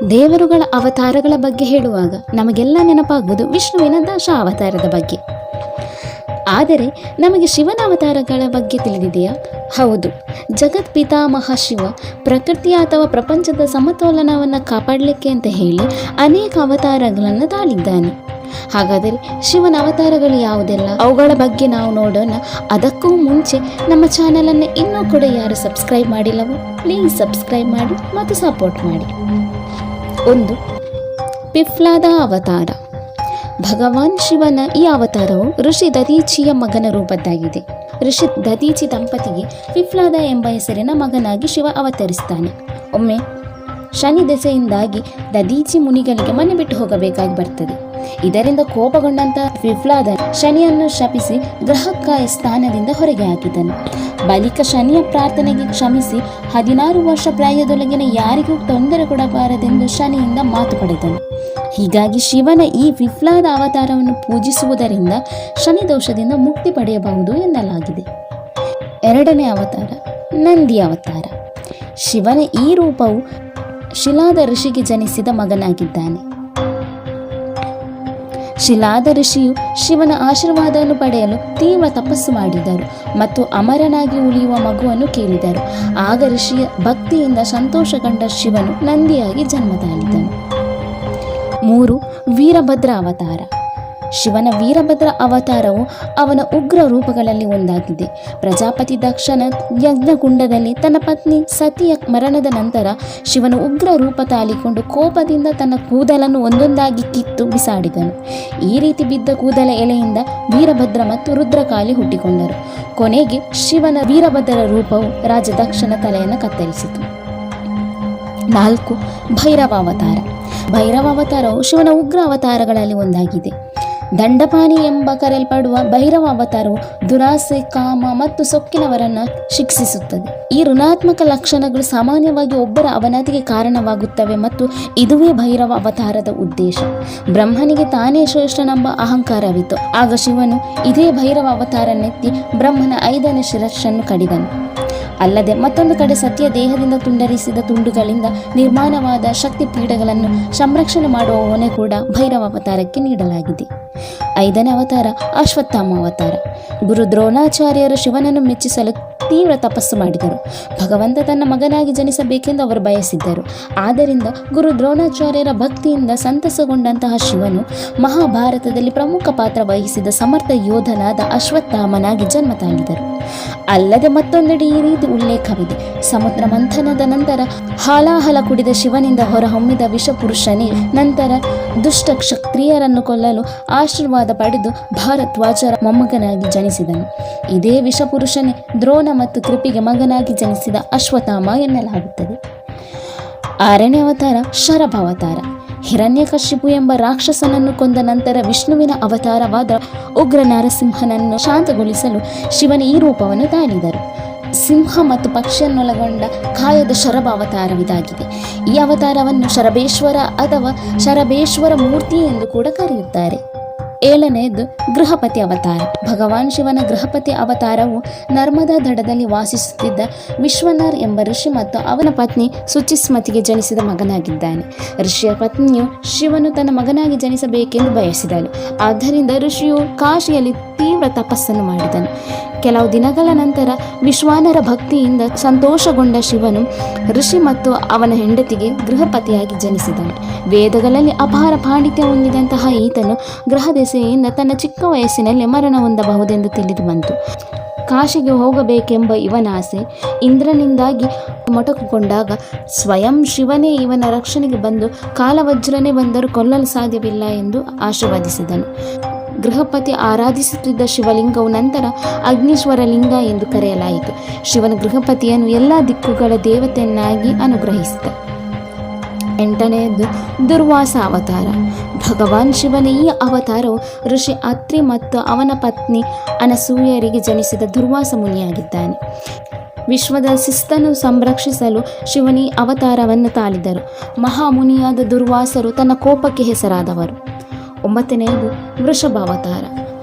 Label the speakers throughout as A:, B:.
A: ದೇವರುಗಳ ಅವತಾರಗಳ ಬಗ್ಗೆ ಹೇಳುವಾಗ ನಮಗೆಲ್ಲ ನೆನಪಾಗುವುದು ವಿಷ್ಣುವಿನ ದಶ ಅವತಾರದ ಬಗ್ಗೆ. ಆದರೆ ನಮಗೆ ಶಿವನ ಅವತಾರಗಳ ಬಗ್ಗೆ ತಿಳಿದಿದೆಯಾ? ಹೌದು, ಜಗತ್ ಪಿತಾಮಹ ಶಿವ ಪ್ರಕೃತಿಯ ಅಥವಾ ಪ್ರಪಂಚದ ಸಮತೋಲನವನ್ನು ಕಾಪಾಡಲಿಕ್ಕೆ ಅಂತ ಹೇಳಿ ಅನೇಕ ಅವತಾರಗಳನ್ನು ತಾಳಿದ್ದಾನೆ. ಹಾಗಾದರೆ ಶಿವನ ಅವತಾರಗಳು ಯಾವುದೆಲ್ಲ, ಅವುಗಳ ಬಗ್ಗೆ ನಾವು ನೋಡೋಣ. ಅದಕ್ಕೂ ಮುಂಚೆ ನಮ್ಮ ಚಾನಲನ್ನು ಇನ್ನೂ ಕೂಡ ಯಾರು ಸಬ್ಸ್ಕ್ರೈಬ್ ಮಾಡಿಲ್ಲವೋ ಪ್ಲೀಸ್ ಸಬ್ಸ್ಕ್ರೈಬ್ ಮಾಡಿ ಮತ್ತು ಸಪೋರ್ಟ್ ಮಾಡಿ. 1. ಪಿಫ್ಲಾದ ಅವತಾರ. ಭಗವಾನ್ ಶಿವನ ಈ ಅವತಾರವು ಋಷಿ ದದೀಚಿಯ ಮಗನ ರೂಪದ್ದಾಗಿದೆ. ಋಷಿ ದದೀಚಿ ದಂಪತಿಗೆ ಪಿಫ್ಲಾದ ಎಂಬ ಹೆಸರಿನ ಮಗನಾಗಿ ಶಿವ ಅವತರಿಸ್ತಾನೆ. ಒಮ್ಮೆ ಶನಿ ದೆಸೆಯಿಂದಾಗಿ ದದೀಚಿ ಮುನಿಗಳಿಗೆ ಮನೆ ಬಿಟ್ಟು ಹೋಗಬೇಕಾಗಿ ಬರ್ತದೆ. ಇದರಿಂದ ಕೋಪಗೊಂಡಂತ ಪಿಫ್ಲಾದ ಶನಿಯನ್ನು ಶಪಿಸಿ ಗ್ರಹಕಾಯ ಸ್ಥಾನದಿಂದ ಹೊರಗೆ ಹಾಕಿದನು. ಬಳಿಕ ಶನಿಯ ಪ್ರಾರ್ಥನೆಗೆ ಕ್ಷಮಿಸಿ 16 ವರ್ಷ ಪ್ರಾಯದೊಳಗಿನ ಯಾರಿಗೂ ತೊಂದರೆ ಕೊಡಬಾರದೆಂದು ಶನಿಯಿಂದ ಮಾತು ಪಡೆದನು. ಹೀಗಾಗಿ ಶಿವನ ಈ ಪಿಫ್ಲಾದ ಅವತಾರವನ್ನು ಪೂಜಿಸುವುದರಿಂದ ಶನಿ ದೋಷದಿಂದ ಮುಕ್ತಿ ಪಡೆಯಬಹುದು ಎನ್ನಲಾಗಿದೆ. 2ನೇ ಅವತಾರ ನಂದಿ ಅವತಾರ. ಶಿವನ ಈ ರೂಪವು ಶಿಲಾದ ಋಷಿಗೆ ಜನಿಸಿದ ಮಗನಾಗಿದ್ದಾನೆ. ಶಿಲಾದ ಋಷಿಯು ಶಿವನ ಆಶೀರ್ವಾದವನ್ನು ಪಡೆಯಲು ತೀವ್ರ ತಪಸ್ಸು ಮಾಡಿದರು ಮತ್ತು ಅಮರನಾಗಿ ಉಳಿಯುವ ಮಗುವನ್ನು ಕೇಳಿದರು. ಆಗ ಋಷಿಯ ಭಕ್ತಿಯಿಂದ ಸಂತೋಷಗೊಂಡ ಶಿವನು ನಂದಿಯಾಗಿ ಜನ್ಮ ತಾಳಿದನು. 3. ವೀರಭದ್ರ ಅವತಾರ. ಶಿವನ ವೀರಭದ್ರ ಅವತಾರವು ಅವನ ಉಗ್ರ ರೂಪಗಳಲ್ಲಿ ಒಂದಾಗಿದೆ. ಪ್ರಜಾಪತಿ ದಕ್ಷನ ಯಜ್ಞಕುಂಡದಲ್ಲಿ ತನ್ನ ಪತ್ನಿ ಸತಿಯ ಮರಣದ ನಂತರ ಶಿವನು ಉಗ್ರ ರೂಪ ತಾಳಿಕೊಂಡು ಕೋಪದಿಂದ ತನ್ನ ಕೂದಲನ್ನು ಒಂದೊಂದಾಗಿ ಕಿತ್ತು ಬಿಸಾಡಿದನು. ಈ ರೀತಿ ಬಿದ್ದ ಕೂದಲ ಎಲೆಯಿಂದ ವೀರಭದ್ರ ಮತ್ತು ರುದ್ರಕಾಳಿ ಹುಟ್ಟಿಕೊಂಡರು. ಕೊನೆಗೆ ಶಿವನ ವೀರಭದ್ರ ರೂಪವು ರಾಜ ದಕ್ಷನ ತಲೆಯನ್ನು ಕತ್ತರಿಸಿತು. 4. ಭೈರವ ಅವತಾರ. ಭೈರವ ಅವತಾರವು ಶಿವನ ಉಗ್ರ ಅವತಾರಗಳಲ್ಲಿ ಒಂದಾಗಿದೆ. ದಂಡಪಾಣಿ ಎಂಬ ಕರೆಯಲ್ಪಡುವ ಭೈರವ ಅವತಾರವು ದುರಾಸೆ, ಕಾಮ ಮತ್ತು ಸೊಕ್ಕಿನವರನ್ನು ಶಿಕ್ಷಿಸುತ್ತದೆ. ಈ ಋಣಾತ್ಮಕ ಲಕ್ಷಣಗಳು ಸಾಮಾನ್ಯವಾಗಿ ಒಬ್ಬರ ಅವನತಿಗೆ ಕಾರಣವಾಗುತ್ತವೆ ಮತ್ತು ಇದುವೇ ಭೈರವ ಅವತಾರದ ಉದ್ದೇಶ. ಬ್ರಹ್ಮನಿಗೆ ತಾನೇ ಶ್ರೇಷ್ಠನೆಂಬ ಅಹಂಕಾರವಿತ್ತು. ಆಗ ಶಿವನು ಇದೇ ಭೈರವ ಅವತಾರನೆತ್ತಿ ಬ್ರಹ್ಮನ 5ನೇ ಶಿರಸ್ಸನ್ನು ಕಡಿದನು. ಅಲ್ಲದೆ ಮತ್ತೊಂದು ಕಡೆ ಸತಿಯ ದೇಹದಿಂದ ತುಂಡರಿಸಿದ ತುಂಡುಗಳಿಂದ ನಿರ್ಮಾಣವಾದ ಶಕ್ತಿ ಪೀಠಗಳನ್ನು ಸಂರಕ್ಷಣೆ ಮಾಡುವ ಹೊಣೆ ಕೂಡ ಭೈರವ ಅವತಾರಕ್ಕೆ ನೀಡಲಾಗಿದೆ. 5ನೇ ಅವತಾರ ಅಶ್ವತ್ಥಾಮ ಅವತಾರ. ಗುರು ದ್ರೋಣಾಚಾರ್ಯರು ಶಿವನನ್ನು ಮೆಚ್ಚಿಸಲು ತೀವ್ರ ತಪಸ್ಸು ಮಾಡಿದರು. ಭಗವಂತ ತನ್ನ ಮಗನಾಗಿ ಜನಿಸಬೇಕೆಂದು ಅವರು ಬಯಸಿದ್ದರು. ಆದ್ದರಿಂದ ಗುರು ದ್ರೋಣಾಚಾರ್ಯರ ಭಕ್ತಿಯಿಂದ ಸಂತಸಗೊಂಡಂತಹ ಶಿವನು ಮಹಾಭಾರತದಲ್ಲಿ ಪ್ರಮುಖ ಪಾತ್ರ ವಹಿಸಿದ ಸಮರ್ಥ ಯೋಧನಾದ ಅಶ್ವತ್ಥಾಮನಾಗಿ ಜನ್ಮ ತಾಳಿದರು. ಅಲ್ಲದೆ ಮತ್ತೊಂದೆಡೆ ಈ ರೀತಿ ಉಲ್ಲೇಖವಿದೆ: ಸಮುದ್ರ ಮಂಥನದ ನಂತರ ಹಾಲಾಹಲ ಕುಡಿದ ಶಿವನಿಂದ ಹೊರಹೊಮ್ಮಿದ ವಿಷಪುರುಷನೇ ನಂತರ ದುಷ್ಟ ಕ್ಷತ್ರಿಯರನ್ನು ಕೊಲ್ಲಲು ಆಶೀರ್ವಾದ ಪಡೆದು ಭಾರದ್ವಾಜರ ಮೊಮ್ಮಗನಾಗಿ ಜನಿಸಿದನು. ಇದೇ ವಿಷಪುರುಷನೇ ದ್ರೋಣ ಮತ್ತು ಕೃಪಿಗೆ ಮಗನಾಗಿ ಜನಿಸಿದ ಅಶ್ವತ್ಥಾಮ ಎನ್ನಲಾಗುತ್ತದೆ. 6ನೇ ಅವತಾರ ಶರಭ ಅವತಾರ. ಹಿರಣ್ಯಕಶಿಪು ಎಂಬ ರಾಕ್ಷಸನನ್ನು ಕೊಂದ ನಂತರ ವಿಷ್ಣುವಿನ ಅವತಾರವಾದ ಉಗ್ರ ನರಸಿಂಹನನ್ನು ಶಾಂತಗೊಳಿಸಲು ಶಿವನ ಈ ರೂಪವನ್ನು ತಾಳಿದರು. ಸಿಂಹ ಮತ್ತು ಪಕ್ಷಿಯನ್ನೊಳಗೊಂಡ ಕಾಯದ ಶರಭ ಅವತಾರವಿದಾಗಿದೆ. ಈ ಅವತಾರವನ್ನು ಶರಬೇಶ್ವರ ಅಥವಾ ಶರಬೇಶ್ವರ ಮೂರ್ತಿ ಎಂದು ಕೂಡ ಕರೆಯುತ್ತಾರೆ. 7ನೇದು ಗೃಹಪತಿ ಅವತಾರ. ಭಗವಾನ್ ಶಿವನ ಗೃಹಪತಿ ಅವತಾರವು ನರ್ಮದಾ ದಡದಲ್ಲಿ ವಾಸಿಸುತ್ತಿದ್ದ ವಿಶ್ವನಾರ್ ಎಂಬ ಋಷಿ ಮತ್ತು ಅವನ ಪತ್ನಿ ಸುಚಿಸ್ಮತಿಗೆ ಜನಿಸಿದ ಮಗನಾಗಿದ್ದಾನೆ. ಋಷಿಯ ಪತ್ನಿಯು ಶಿವನು ತನ್ನ ಮಗನಾಗಿ ಜನಿಸಬೇಕೆಂದು ಬಯಸಿದಳು. ಆದ್ದರಿಂದ ಋಷಿಯು ಕಾಶಿಯಲ್ಲಿ ತೀವ್ರ ತಪಸ್ಸನ್ನು ಮಾಡಿದನು. ಕೆಲವು ದಿನಗಳ ನಂತರ ವಿಶ್ವಾನರ ಭಕ್ತಿಯಿಂದ ಸಂತೋಷಗೊಂಡ ಶಿವನು ಋಷಿ ಮತ್ತು ಅವನ ಹೆಂಡತಿಗೆ ಗೃಹಪತಿಯಾಗಿ ಜನಿಸಿದನು. ವೇದಗಳಲ್ಲಿ ಅಪಾರ ಪಾಂಡಿತ್ಯ ಹೊಂದಿದಂತಹ ಈತನು ಗ್ರಹ ದೆಸೆಯಿಂದ ತನ್ನ ಚಿಕ್ಕ ವಯಸ್ಸಿನಲ್ಲಿ ಮರಣ ಹೊಂದಬಹುದೆಂದು ತಿಳಿದು ಬಂತು. ಕಾಶಿಗೆ ಹೋಗಬೇಕೆಂಬ ಇವನ ಆಸೆ ಇಂದ್ರನಿಂದಾಗಿ ಮೊಟಕುಗೊಂಡಾಗ ಸ್ವಯಂ ಶಿವನೇ ಇವನ ರಕ್ಷಣೆಗೆ ಬಂದು ಕಾಲವಜ್ರನೇ ಬಂದರೂ ಕೊಲ್ಲಲು ಸಾಧ್ಯವಿಲ್ಲ ಎಂದು ಆಶೀರ್ವದಿಸಿದನು. ಗೃಹಪತಿ ಆರಾಧಿಸುತ್ತಿದ್ದ ಶಿವಲಿಂಗವು ನಂತರ ಅಗ್ನೀಶ್ವರ ಲಿಂಗ ಎಂದು ಕರೆಯಲಾಯಿತು. ಶಿವನ ಗೃಹಪತಿಯನ್ನು ಎಲ್ಲ ದಿಕ್ಕುಗಳ ದೇವತೆಯನ್ನಾಗಿ ಅನುಗ್ರಹಿಸಿದ. 8ನೇದು ದುರ್ವಾಸ ಅವತಾರ. ಭಗವಾನ್ ಶಿವನ ಈ ಅವತಾರವು ಋಷಿ ಅತ್ರಿ ಮತ್ತು ಅವನ ಪತ್ನಿ ಅನಸೂಯರಿಗೆ ಜನಿಸಿದ ದುರ್ವಾಸ ಮುನಿಯಾಗಿದ್ದಾನೆ. ವಿಶ್ವದ ಶಿಸ್ತನ್ನು ಸಂರಕ್ಷಿಸಲು ಶಿವನಿ ಅವತಾರವನ್ನು ತಾಳಿದರು. ಮಹಾಮುನಿಯಾದ ದುರ್ವಾಸರು ತನ್ನ ಕೋಪಕ್ಕೆ ಹೆಸರಾದವರು. 9ನೇದು ವೃಷಭ ಅವತಾರ.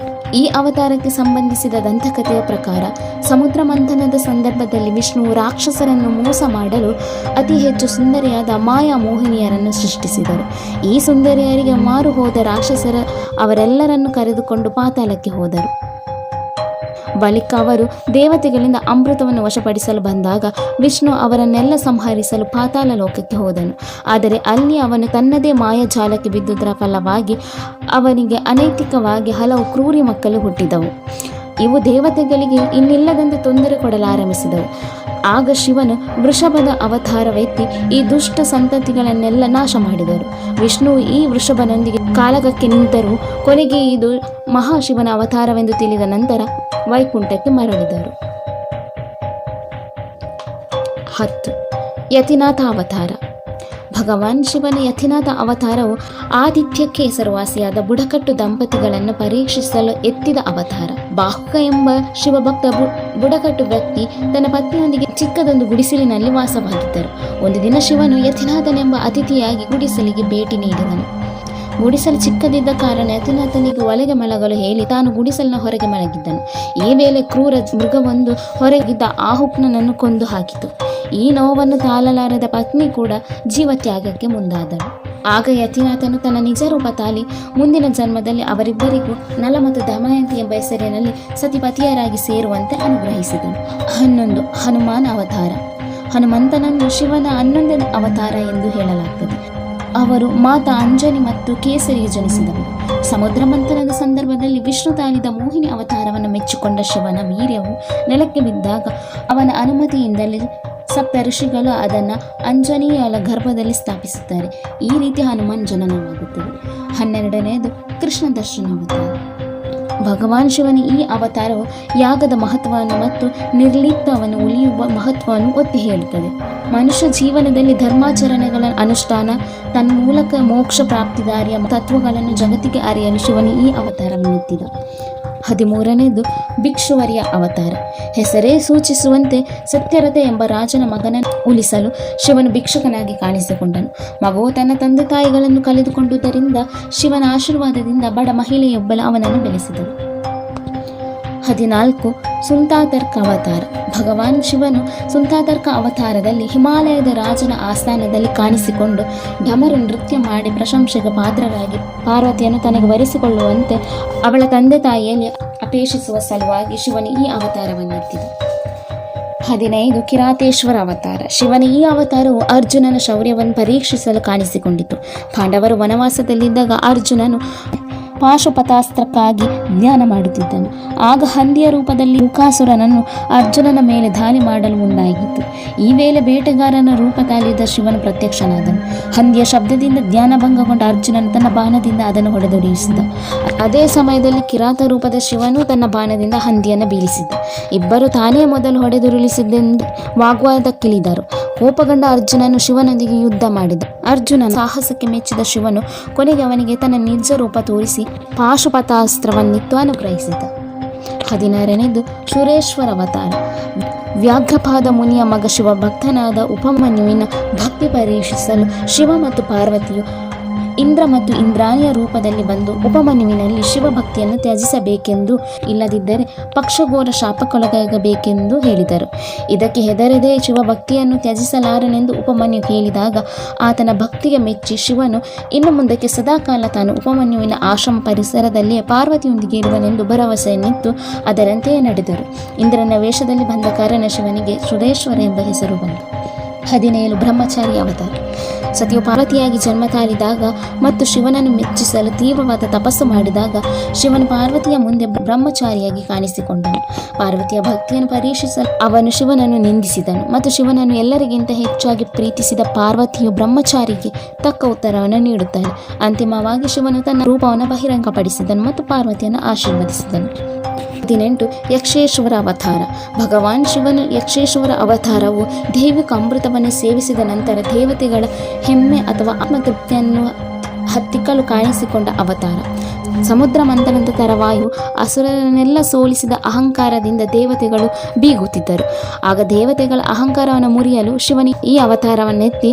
A: ಈ ಅವತಾರಕ್ಕೆ ಸಂಬಂಧಿಸಿದ ದಂತಕಥೆಯ ಪ್ರಕಾರ ಸಮುದ್ರ ಮಂಥನದ ಸಂದರ್ಭದಲ್ಲಿ ವಿಷ್ಣು ರಾಕ್ಷಸರನ್ನು ಮೋಸ ಮಾಡಲು ಅತಿ ಹೆಚ್ಚು ಸುಂದರಿಯಾದ ಮಾಯಾ ಮೋಹಿನಿಯರನ್ನು ಸೃಷ್ಟಿಸಿದರು. ಈ ಸುಂದರಿಯರಿಗೆ ಮಾರು ಹೋದ ರಾಕ್ಷಸರ ಅವರೆಲ್ಲರನ್ನು ಕರೆದುಕೊಂಡು ಪಾತಾಳಕ್ಕೆ ಹೋದರು. ಬಳಿಕ ಅವರು ದೇವತೆಗಳಿಂದ ಅಮೃತವನ್ನು ವಶಪಡಿಸಲು ಬಂದಾಗ ವಿಷ್ಣು ಅವರನ್ನೆಲ್ಲ ಸಂಹರಿಸಲು ಪಾತಾಳ ಲೋಕಕ್ಕೆ ಹೋದನು. ಆದರೆ ಅಲ್ಲಿ ಅವನು ತನ್ನದೇ ಮಾಯಾಜಾಲಕ್ಕೆ ಬಿದ್ದುದರ ಫಲವಾಗಿ ಅವನಿಗೆ ಅನೈತಿಕವಾಗಿ ಹಲವು ಕ್ರೂರಿ ಮಕ್ಕಳು ಹುಟ್ಟಿದವು. ಇವು ದೇವತೆಗಳಿಗೆ ಇನ್ನಿಲ್ಲದಂತೆ ತೊಂದರೆ ಕೊಡಲಾರಂಭಿಸಿದವು. ಆಗ ಶಿವನು ವೃಷಭದ ಅವತಾರವೆತ್ತಿ ಈ ದುಷ್ಟ ಸಂತತಿಗಳನ್ನೆಲ್ಲ ನಾಶ ಮಾಡಿದರು. ವಿಷ್ಣು ಈ ವೃಷಭನೊಂದಿಗೆ ಕಾಳಗಕ್ಕೆ ನಿಂತರೂ ಕೊನೆಗೆ ಇದು ಮಹಾಶಿವನ ಅವತಾರವೆಂದು ತಿಳಿದ ನಂತರ ವೈಕುಂಠಕ್ಕೆ ಮರಳಿದರು. 10. ಯತಿನಾಥ ಅವತಾರ. ಭಗವಾನ್ ಶಿವನ ಯತಿನಾಥ ಅವತಾರವು ಆದಿತ್ಯಕ್ಕೆ ಹೆಸರುವಾಸಿಯಾದ ಬುಡಕಟ್ಟು ದಂಪತಿಗಳನ್ನು ಪರೀಕ್ಷಿಸಲು ಎತ್ತಿದ ಅವತಾರ. ಬಾಹುಕ ಎಂಬ ಶಿವಭಕ್ತ ಬುಡಕಟ್ಟು ವ್ಯಕ್ತಿ ತನ್ನ ಪತ್ನಿಯೊಂದಿಗೆ ಚಿಕ್ಕದೊಂದು ಗುಡಿಸಲಿನಲ್ಲಿ ವಾಸವಾಗಿದ್ದರು. ಒಂದು ದಿನ ಶಿವನು ಯತಿನಾಥನೆಂಬ ಅತಿಥಿಯಾಗಿ ಗುಡಿಸಲಿಗೆ ಭೇಟಿ ನೀಡಿದನು. ಗುಡಿಸಲು ಚಿಕ್ಕದಿದ್ದ ಕಾರಣ ಯತಿನಾಥನಿಗೆ ಒಳಗೆ ಮಲಗಲು ಹೇಳಿ ತಾನು ಗುಡಿಸಲಿನ ಹೊರಗೆ ಮಲಗಿದ್ದನು. ಈ ವೇಳೆ ಕ್ರೂರ ಮೃಗವೊಂದು ಹೊರಗಿದ್ದ ಆಹುಕ್ನನನ್ನು ಕೊಂದು ಹಾಕಿತು. ಈ ನೋವನ್ನು ತಾಳಲಾರದ ಪತ್ನಿ ಕೂಡ ಜೀವತ್ಯಾಗಕ್ಕೆ ಮುಂದಾದಳು. ಆಗ ಯತಿನಾಥನು ತನ್ನ ನಿಜ ರೂಪ ತಾಳಿ ಮುಂದಿನ ಜನ್ಮದಲ್ಲಿ ಅವರಿಬ್ಬರಿಗೂ ನಲ ಮತ್ತು ದಮಯಂತಿ ಎಂಬ ಹೆಸರಿನಲ್ಲಿ ಸತಿಪತಿಯರಾಗಿ ಸೇರುವಂತೆ ಅನುಗ್ರಹಿಸಿದನು. 11. ಹನುಮಾನ ಅವತಾರ. ಹನುಮಂತನನ್ನು ಶಿವನ 11ನೇ ಅವತಾರ ಎಂದು ಹೇಳಲಾಗುತ್ತದೆ. ಅವರು ಮಾತಾ ಅಂಜನಿ ಮತ್ತು ಕೇಸರಿಗೆ ಜನಿಸಿದವರು. ಸಮುದ್ರ ಮಂಥನದ ಸಂದರ್ಭದಲ್ಲಿ ವಿಷ್ಣು ತಾಳಿದ ಮೋಹಿನಿ ಅವತಾರವನ್ನು ಮೆಚ್ಚಿಕೊಂಡ ಶಿವನ ವೀರ್ಯವು ನೆಲಕ್ಕೆ ಬಿದ್ದಾಗ ಅವನ ಅನುಮತಿಯಿಂದಲೇ ಸಪ್ತ ಋಷಿಗಳು ಅದನ್ನು ಅಂಜನಿಯಳ ಗರ್ಭದಲ್ಲಿ ಸ್ಥಾಪಿಸುತ್ತಾರೆ. ಈ ರೀತಿ ಹನುಮಾನ್ ಜನನವಾಗುತ್ತದೆ. 12ನೇದು ಕೃಷ್ಣ ದರ್ಶನ ಅವತಾರ. ಭಗವಾನ್ ಶಿವನ ಈ ಅವತಾರವು ಯಾಗದ ಮಹತ್ವವನ್ನು ಮತ್ತು ನಿರ್ಲಿಪ್ತವನ್ನು ಉಳಿಯುವ ಮಹತ್ವವನ್ನು ಒತ್ತಿ ಹೇಳುತ್ತದೆ. ಮನುಷ್ಯ ಜೀವನದಲ್ಲಿ ಧರ್ಮಾಚರಣೆಗಳ ಅನುಷ್ಠಾನ ತನ್ಮೂಲಕ ಮೋಕ್ಷ ಪ್ರಾಪ್ತಿದಾರಿಯ ತತ್ವಗಳನ್ನು ಜಗತ್ತಿಗೆ ಅರಿಯಲು ಶಿವನು ಈ ಅವತಾರವನ್ನೆತ್ತಿದ. 13ನೇದು ಭಿಕ್ಷುವರಿಯ ಅವತಾರ. ಹೆಸರೇ ಸೂಚಿಸುವಂತೆ ಸತ್ಯರಥ ಎಂಬ ರಾಜನ ಮಗನನ್ನು ಉಳಿಸಲು ಶಿವನು ಭಿಕ್ಷುಕನಾಗಿ ಕಾಣಿಸಿಕೊಂಡನು. ಮಗುವು ತನ್ನ ತಂದೆ ತಾಯಿಗಳನ್ನು ಕಳೆದುಕೊಂಡುದರಿಂದ ಶಿವನ ಆಶೀರ್ವಾದದಿಂದ ಬಡ ಮಹಿಳೆಯೊಬ್ಬಳು ಅವನನ್ನು ಬೆಳೆಸಿದಳು. 14. ಸುಂತಾತರ್ಕ ಅವತಾರ. ಭಗವಾನ್ ಶಿವನು ಸುಂತಾತರ್ಕ ಅವತಾರದಲ್ಲಿ ಹಿಮಾಲಯದ ರಾಜನ ಆಸ್ಥಾನದಲ್ಲಿ ಕಾಣಿಸಿಕೊಂಡು ಢಮರು ನೃತ್ಯ ಮಾಡಿ ಪ್ರಶಂಸೆಗೆ ಪಾತ್ರರಾಗಿ ಪಾರ್ವತಿಯನ್ನು ತನಗೆ ವರಿಸಿಕೊಳ್ಳುವಂತೆ ಅವಳ ತಂದೆ ತಾಯಿಯಲ್ಲಿ ಅಪೇಕ್ಷಿಸುವ ಸಲುವಾಗಿ ಶಿವನು ಈ ಅವತಾರವನ್ನೆತ್ತಿದ. 15. ಕಿರಾತೇಶ್ವರ ಅವತಾರ. ಶಿವನ ಈ ಅವತಾರವು ಅರ್ಜುನನ ಶೌರ್ಯವನ್ನು ಪರೀಕ್ಷಿಸಲು ಕಾಣಿಸಿಕೊಂಡಿತು. ಪಾಂಡವರು ವನವಾಸದಲ್ಲಿದ್ದಾಗ ಅರ್ಜುನನು ಪಾಶುಪತಾಸ್ತ್ರಕ್ಕಾಗಿ ಧ್ಯಾನ ಮಾಡುತ್ತಿದ್ದನು. ಆಗ ಹಂದಿಯ ರೂಪದಲ್ಲಿ ಮುಖಾಸುರನನ್ನು ಅರ್ಜುನನ ಮೇಲೆ ದಾಳಿ ಮಾಡಲು ಮುಂದಾಗಿತ್ತು. ಈ ವೇಳೆ ಬೇಟೆಗಾರನ ರೂಪ ತಾಳಿದ ಶಿವನು ಪ್ರತ್ಯಕ್ಷನಾದನು. ಹಂದಿಯ ಶಬ್ದದಿಂದ ಧ್ಯಾನಭಂಗಗೊಂಡ ಅರ್ಜುನನು ತನ್ನ ಬಾಣದಿಂದ ಅದನ್ನು ಹೊಡೆದೊಡಿಸಿದ. ಅದೇ ಸಮಯದಲ್ಲಿ ಕಿರಾತ ರೂಪದ ಶಿವನು ತನ್ನ ಬಾಣದಿಂದ ಹಂದಿಯನ್ನು ಬೀಳಿಸಿದ. ಇಬ್ಬರು ತಾನೇ ಮೊದಲು ಹೊಡೆದುರುಳಿಸಿದ್ದೆಂದು ವಾಗ್ವಾದಕ್ಕಿಳಿದರು. ಕೋಪಗೊಂಡ ಅರ್ಜುನನು ಶಿವನೊಂದಿಗೆ ಯುದ್ಧ ಮಾಡಿದ. ಅರ್ಜುನನ ಸಾಹಸಕ್ಕೆ ಮೆಚ್ಚಿದ ಶಿವನು ಕೊನೆಗೆ ಅವನಿಗೆ ತನ್ನ ನಿಜ ರೂಪ ತೋರಿಸಿ ಪಾಶುಪತಾಸ್ತ್ರವನ್ನಿತ್ತು ಅನುಗ್ರಹಿಸಿದ. 16ನೇದು ಸುರೇಶ್ವರ ಅವತಾರ. ವ್ಯಾಘ್ರಪಾದ ಮುನಿಯ ಮಗ ಶಿವ ಭಕ್ತನಾದ ಉಪಮನ್ಯುವಿನ ಭಕ್ತಿ ಪರೀಕ್ಷಿಸಲು ಶಿವ ಮತ್ತು ಪಾರ್ವತಿಯು ಇಂದ್ರ ಮತ್ತು ಇಂದ್ರಾಣಿಯ ರೂಪದಲ್ಲಿ ಬಂದು ಉಪಮನ್ಯುವಿನಲ್ಲಿ ಶಿವಭಕ್ತಿಯನ್ನು ತ್ಯಜಿಸಬೇಕೆಂದು, ಇಲ್ಲದಿದ್ದರೆ ಪಕ್ಷಘೋರ ಶಾಪಕ್ಕೊಳಗಾಗಬೇಕೆಂದು ಹೇಳಿದರು. ಇದಕ್ಕೆ ಹೆದರದೆ ಶಿವಭಕ್ತಿಯನ್ನು ತ್ಯಜಿಸಲಾರನೆಂದು ಉಪಮನ್ಯು ಹೇಳಿದಾಗ ಆತನ ಭಕ್ತಿಗೆ ಮೆಚ್ಚಿ ಶಿವನು ಇನ್ನು ಮುಂದಕ್ಕೆ ಸದಾಕಾಲ ತಾನು ಉಪಮನ್ಯುವಿನ ಆಶ್ರಮ ಪರಿಸರದಲ್ಲಿಯೇ ಪಾರ್ವತಿಯೊಂದಿಗೆ ಇರುವನೆಂದು ಭರವಸೆಯನ್ನಿತ್ತು. ಅದರಂತೆಯೇ ನಡೆದರು. ಇಂದ್ರನ ವೇಷದಲ್ಲಿ ಬಂದ ಕಾರಣ ಶಿವನಿಗೆ ಸುರೇಶ್ವರ ಎಂಬ ಹೆಸರು ಬಂತು. 17. ಬ್ರಹ್ಮಚಾರಿ ಅವತಾರ. ಸತಿಯು ಪಾರ್ವತಿಯಾಗಿ ಜನ್ಮ ತಾಳಿದಾಗ ಮತ್ತು ಶಿವನನ್ನು ಮೆಚ್ಚಿಸಲು ತೀವ್ರವಾದ ತಪಸ್ಸು ಮಾಡಿದಾಗ ಶಿವನು ಪಾರ್ವತಿಯ ಮುಂದೆ ಬ್ರಹ್ಮಚಾರಿಯಾಗಿ ಕಾಣಿಸಿಕೊಂಡನು. ಪಾರ್ವತಿಯ ಭಕ್ತಿಯನ್ನು ಪರೀಕ್ಷಿಸಲು ಅವನು ಶಿವನನ್ನು ನಿಂದಿಸಿದನು ಮತ್ತು ಶಿವನನ್ನು ಎಲ್ಲರಿಗಿಂತ ಹೆಚ್ಚಾಗಿ ಪ್ರೀತಿಸಿದ ಪಾರ್ವತಿಯು ಬ್ರಹ್ಮಚಾರಿಗೆ ತಕ್ಕ ಉತ್ತರವನ್ನು ನೀಡುತ್ತಾನೆ. ಅಂತಿಮವಾಗಿ ಶಿವನು ತನ್ನ ರೂಪವನ್ನು ಬಹಿರಂಗಪಡಿಸಿದನು ಮತ್ತು ಪಾರ್ವತಿಯನ್ನು ಆಶೀರ್ವದಿಸಿದನು. 18. ಯಕ್ಷೇಶ್ವರ ಅವತಾರ. ಭಗವಾನ್ ಶಿವನ ಯಕ್ಷೇಶ್ವರ ಅವತಾರವು ದೈವಿಕ ಅಮೃತವನ್ನು ಸೇವಿಸಿದ ನಂತರ ದೇವತೆಗಳ ಹೆಮ್ಮೆ ಅಥವಾ ಆತ್ಮತೃಪ್ತಿಯನ್ನು ಹತ್ತಿಕ್ಕಲು ಕಾಣಿಸಿಕೊಂಡ ಅವತಾರ. ಸಮುದ್ರ ಮಂಥನದ ತರ ವಾಯು ಅಸುರರನ್ನೆಲ್ಲ ಸೋಲಿಸಿದ ಅಹಂಕಾರದಿಂದ ದೇವತೆಗಳು ಬೀಗುತ್ತಿದ್ದರು. ಆಗ ದೇವತೆಗಳ ಅಹಂಕಾರವನ್ನು ಮುರಿಯಲು ಶಿವನಿ ಈ ಅವತಾರವನ್ನೆತ್ತಿ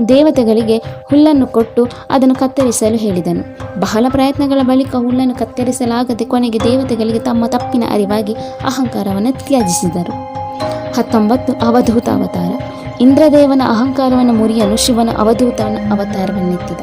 A: ದೇವತೆಗಳಿಗೆ ಹುಲ್ಲನ್ನು ಕೊಟ್ಟು ಅದನ್ನು ಕತ್ತರಿಸಲು ಹೇಳಿದನು. ಬಹಳ ಪ್ರಯತ್ನಗಳ ಬಳಿಕ ಹುಲ್ಲನ್ನು ಕತ್ತರಿಸಲಾಗದೆ ಕೊನೆಗೆ ದೇವತೆಗಳಿಗೆ ತಮ್ಮ ತಪ್ಪಿನ ಅರಿವಾಗಿ ಅಹಂಕಾರವನ್ನು ತ್ಯಜಿಸಿದರು. 19 ಅವಧೂತ ಅವತಾರ. ಇಂದ್ರದೇವನ ಅಹಂಕಾರವನ್ನು ಮುರಿಯಲು ಶಿವನ ಅವಧೂತ ಅವತಾರವನ್ನೆತ್ತಿದ.